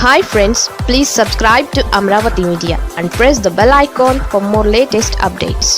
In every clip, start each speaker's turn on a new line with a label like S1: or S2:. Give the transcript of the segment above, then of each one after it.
S1: Hi friends, please subscribe to Amravati Media and press the bell icon for more latest updates.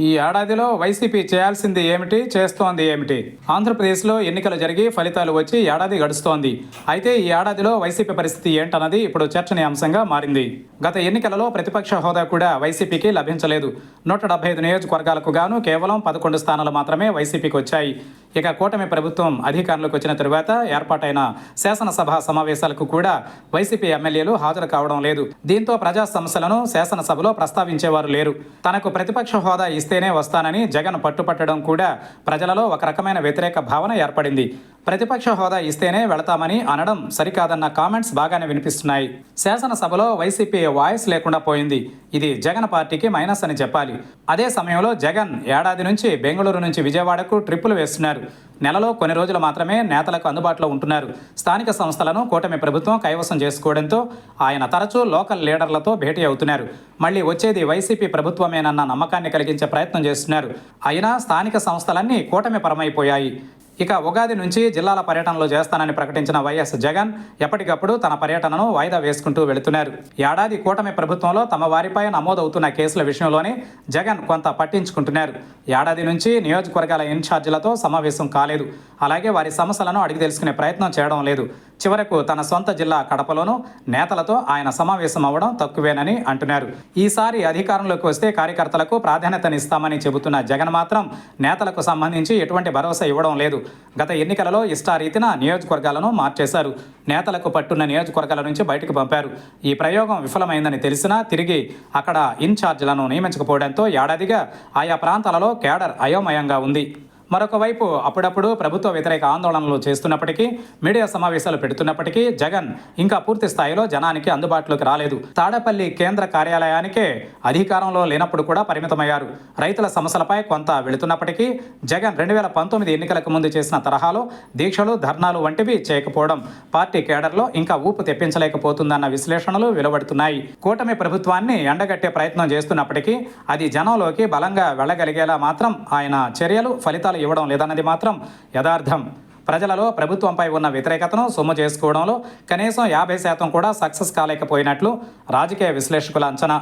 S2: ఈ ఏడాదిలో YCP చేయాల్సింది ఏమిటి, చేస్తోంది ఏమిటి? ఆంధ్రప్రదేశ్లో ఎన్నికలు జరిగి ఫలితాలు వచ్చి ఏడాది గడుస్తోంది. అయితే ఈ ఏడాదిలో వైసీపీ పరిస్థితి ఏంటన్నది ఇప్పుడు చర్చనీయాంశంగా మారింది. గత ఎన్నికలలో ప్రతిపక్ష హోదా కూడా వైసీపీకి లభించలేదు. 175 నియోజకవర్గాలకు గాను కేవలం 11 స్థానాలు మాత్రమే వైసీపీకి వచ్చాయి. ఇక కూటమి ప్రభుత్వం అధికారంలోకి వచ్చిన తరువాత ఏర్పాటైన శాసనసభ సమావేశాలకు కూడా వైసీపీ ఎమ్మెల్యేలు హాజరు కావడం లేదు. దీంతో ప్రజా సమస్యలను శాసనసభలో ప్రస్తావించేవారు లేరు. తనకు ప్రతిపక్ష హోదా ఇస్తేనే వస్తానని జగన్ పట్టుపట్టడం కూడా ప్రజలలో ఒక రకమైన వ్యతిరేక భావన ఏర్పడింది. ప్రతిపక్ష హోదా ఇస్తేనే వెళతామని అనడం సరికాదన్న కామెంట్స్ బాగానే వినిపిస్తున్నాయి. శాసనసభలో వైసీపీ వాయిస్ లేకుండా పోయింది. ఇది జగన్ పార్టీకి మైనస్ అని చెప్పాలి. అదే సమయంలో జగన్ ఏడాది నుంచి బెంగళూరు నుంచి విజయవాడకు ట్రిప్పులు వేస్తున్నారు. నెలలో కొన్ని రోజులు మాత్రమే నేతలకు అందుబాటులో ఉంటున్నారు. స్థానిక సంస్థలను కూటమి ప్రభుత్వం కైవసం చేసుకోవడంతో ఆయన తరచూ లోకల్ లీడర్లతో భేటీ అవుతున్నారు. మళ్ళీ వచ్చేది వైసీపీ ప్రభుత్వమేనన్న నమ్మకాన్ని కలిగించే ప్రయత్నం చేస్తున్నారు. అయినా స్థానిక సంస్థలన్నీ కూటమి పరమైపోయాయి. ఇక ఉగాది నుంచి జిల్లాల పర్యటనలు చేస్తానని ప్రకటించిన వైఎస్ జగన్ ఎప్పటికప్పుడు తన పర్యటనను వాయిదా వేసుకుంటూ వెళుతున్నారు. ఏడాది కూటమి ప్రభుత్వంలో తమ వారిపై నమోదవుతున్న కేసుల విషయంలోనే జగన్ కొంత పట్టించుకుంటున్నారు. ఏడాది నుంచి నియోజకవర్గాల ఇన్ఛార్జీలతో సమావేశం కాలేదు. అలాగే వారి సమస్యలను అడిగి తెలుసుకునే ప్రయత్నం చేయడం లేదు. చివరకు తన సొంత జిల్లా కడపలోనూ నేతలతో ఆయన సమావేశం అవ్వడం తక్కువేనని అంటున్నారు. ఈసారి అధికారంలోకి వస్తే కార్యకర్తలకు ప్రాధాన్యతనిస్తామని చెబుతున్న జగన్ మాత్రం నేతలకు సంబంధించి ఎటువంటి భరోసా ఇవ్వడం లేదు. గత ఎన్నికలలో ఇష్టారీతిన నియోజకవర్గాలను మార్చేశారు. నేతలకు పట్టున్న నియోజకవర్గాల నుంచి బయటకు పంపారు. ఈ ప్రయోగం విఫలమైందని తెలిసినా తిరిగి అక్కడ ఇన్ఛార్జీలను నియమించకపోవడంతో ఏడాదిగా ఆయా ప్రాంతాలలో కేడర్ అయోమయంగా ఉంది. మరొక వైపు అప్పుడప్పుడు ప్రభుత్వ వ్యతిరేక ఆందోళనలు చేస్తున్నప్పటికీ, మీడియా సమావేశాలు పెడుతున్నప్పటికీ జగన్ ఇంకా పూర్తి స్థాయిలో జనానికి అందుబాటులోకి రాలేదు. తాడేపల్లి కేంద్ర కార్యాలయానికే అధికారంలో లేనప్పుడు కూడా పరిమితమయ్యారు. రైతుల సమస్యలపై కొంత వెళుతున్నప్పటికీ జగన్ 2019 ఎన్నికలకు ముందు చేసిన తరహాలో దీక్షలు, ధర్నాలు వంటివి చేయకపోవడం పార్టీ కేడర్లో ఇంకా ఊపు తెప్పించలేకపోతుందన్న విశ్లేషణలు వెలువడుతున్నాయి. కూటమి ప్రభుత్వాన్ని ఎండగట్టే ప్రయత్నం చేస్తున్నప్పటికీ అది జనంలోకి బలంగా వెళ్ళగలిగేలా మాత్రం ఆయన చర్యలు, ఫలితాలు ఇవ్వడం లేదన్నది మాత్రం యథార్థం. ప్రజలలో ప్రభుత్వంపై ఉన్న వ్యతిరేకతను సొమ్ము చేసుకోవడంలో కనీసం 50% కూడా సక్సెస్ కాలేకపోయినట్లు రాజకీయ విశ్లేషకుల అంచనా.